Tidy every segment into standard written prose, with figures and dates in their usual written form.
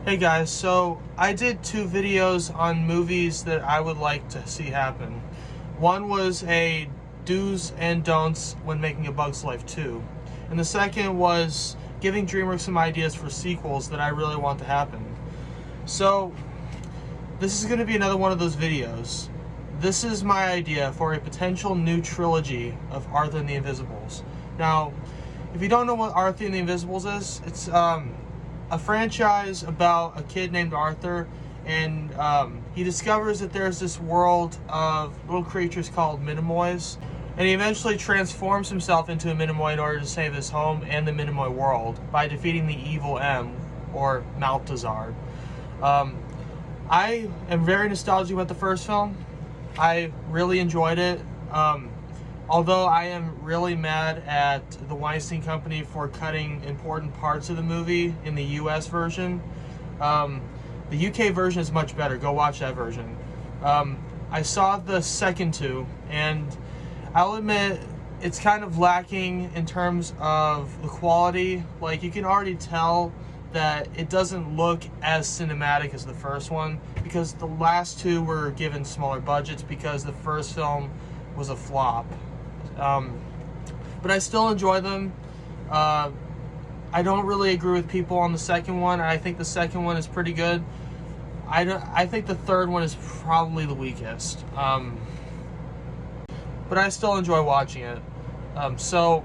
Hey guys, so I did two videos on movies that I would like to see happen. One was a do's and don'ts when making A Bug's Life 2. And the second was giving DreamWorks some ideas for sequels that I really want to happen. So, this is going to be another one of those videos. This is my idea for a potential new trilogy of Arthur and the Invisibles. Now, if you don't know what Arthur and the Invisibles is, it's a franchise about a kid named Arthur, and he discovers that there's this world of little creatures called Minimoys, and he eventually transforms himself into a Minimoy in order to save his home and the Minimoy world by defeating the evil M, or Maltazard. I am very nostalgic about the first film. I really enjoyed it. Although I am really mad at the Weinstein Company for cutting important parts of the movie in the US version. The UK version is much better. Go watch that version. I saw the second two, and I'll admit it's kind of lacking in terms of the quality. Like, you can already tell that it doesn't look as cinematic as the first one, because the last two were given smaller budgets because the first film was a flop. But I still enjoy them. I don't really agree with people on the second one. I think the second one is pretty good. I think the third one is probably the weakest. But I still enjoy watching it. So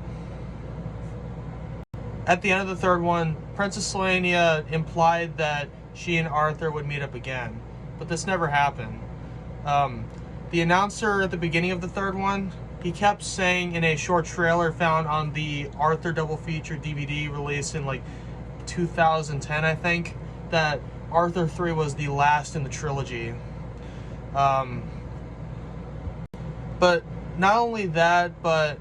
at the end of the third one, Princess Selenia implied that she and Arthur would meet up again, but this never happened. The announcer at the beginning of the third one, he kept saying in a short trailer found on the Arthur double feature DVD released in like 2010, I think, that Arthur 3 was the last in the trilogy. But not only that, but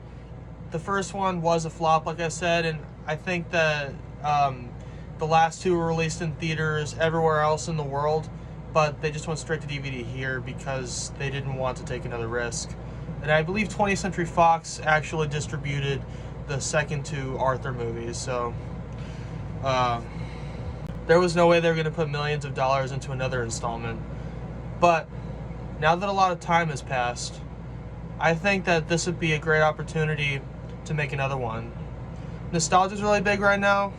the first one was a flop, like I said, and I think that the last two were released in theaters everywhere else in the world, but they just went straight to DVD here because they didn't want to take another risk. And I believe 20th Century Fox actually distributed the second two Arthur movies, so there was no way they were going to put millions of dollars into another installment. But now that a lot of time has passed, I think that this would be a great opportunity to make another one. Nostalgia is really big right now.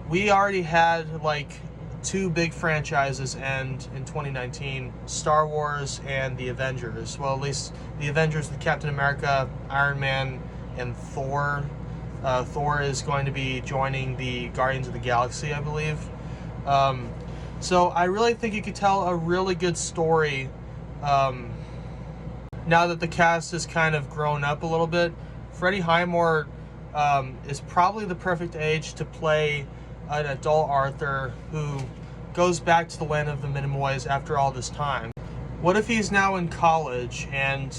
We already had like two big franchises end in 2019, Star Wars and the Avengers. Well, at least the Avengers with Captain America, Iron Man, and Thor. Thor is going to be joining the Guardians of the Galaxy, I believe. So I really think you could tell a really good story now that the cast has kind of grown up a little bit. Freddie Highmore is probably the perfect age to play an adult Arthur who goes back to the land of the Minimoys after all this time. What if he's now in college, and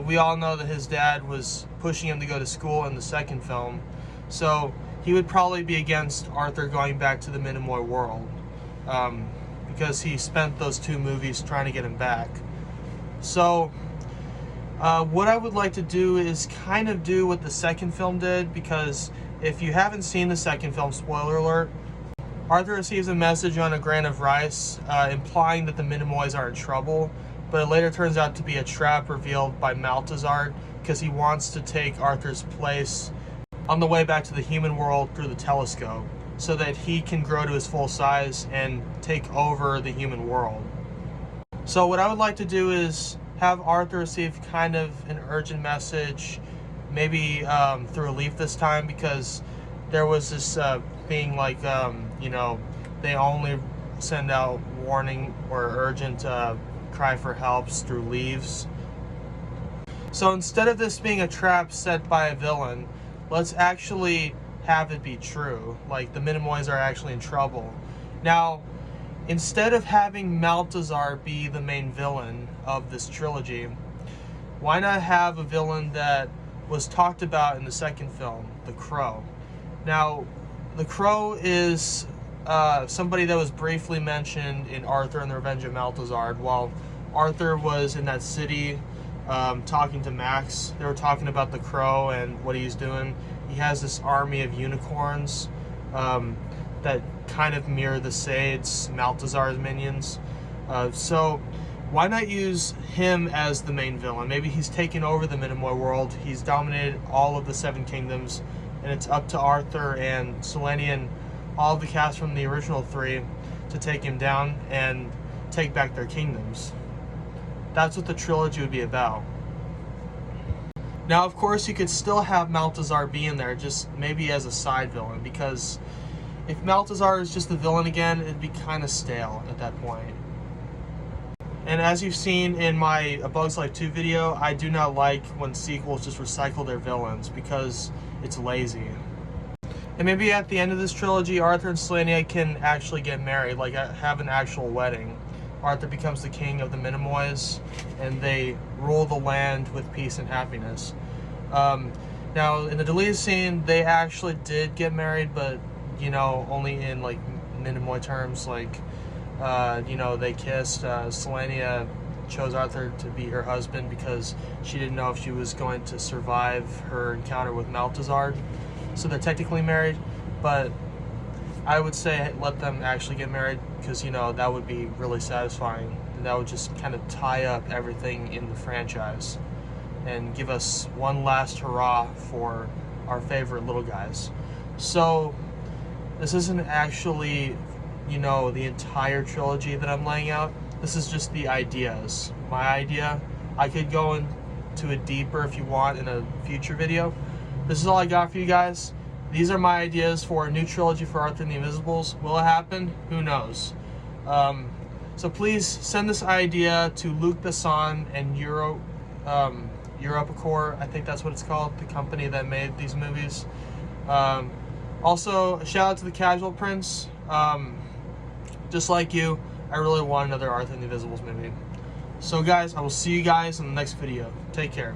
we all know that his dad was pushing him to go to school in the second film, so he would probably be against Arthur going back to the Minimoy world, because he spent those two movies trying to get him back. So what I would like to do is kind of do what the second film did, because if you haven't seen the second film, spoiler alert, Arthur receives a message on a grain of rice implying that the Minimoys are in trouble, but it later turns out to be a trap revealed by Maltazard because he wants to take Arthur's place on the way back to the human world through the telescope so that he can grow to his full size and take over the human world. So what I would like to do is have Arthur receive kind of an urgent message, maybe through a leaf this time, because there was this thing like, they only send out warning or urgent cry for helps through leaves. So instead of this being a trap set by a villain, let's actually have it be true. Like, the Minimoys are actually in trouble. Now, instead of having Maltazar be the main villain of this trilogy, why not have a villain that was talked about in the second film, the Crow? Now, the Crow is somebody that was briefly mentioned in Arthur and the Revenge of Maltazard. While Arthur was in that city talking to Max, they were talking about the Crow and what he's doing. He has this army of unicorns that kind of mirror the Saids, Maltazar's minions. So why not use him as the main villain? Maybe he's taken over the Minimoy world. He's dominated all of the Seven Kingdoms, and it's up to Arthur and Selene and all of the cast from the original three to take him down and take back their kingdoms. That's what the trilogy would be about. Now, of course, you could still have Maltazar be in there, just maybe as a side villain, because if Maltazar is just the villain again, it'd be kind of stale at that point. And as you've seen in my A Bug's Life 2 video, I do not like when sequels just recycle their villains because it's lazy. And maybe at the end of this trilogy, Arthur and Selene can actually get married, like have an actual wedding. Arthur becomes the king of the Minimoys, and they rule the land with peace and happiness. Now, in the deleted scene, they actually did get married, but, you know, only in, like, Minimoy terms. Like, you know, they kissed. Selene chose Arthur to be her husband because she didn't know if she was going to survive her encounter with Maltazar. So they're technically married, but I would say let them actually get married because, you know, that would be really satisfying. And that would just kind of tie up everything in the franchise and give us one last hurrah for our favorite little guys. So this isn't actually, you know, the entire trilogy that I'm laying out. This is just the ideas. My idea. I could go into it deeper if you want in a future video. This is all I got for you guys. These are my ideas for a new trilogy for Arthur and the Invisibles. Will it happen? Who knows? So please send this idea to Luc Besson and Europacore. I think that's what it's called, the company that made these movies. Also, a shout out to the Casual Prince. Just like you, I really want another Arthur and the Invisibles movie. So guys, I will see you guys in the next video. Take care.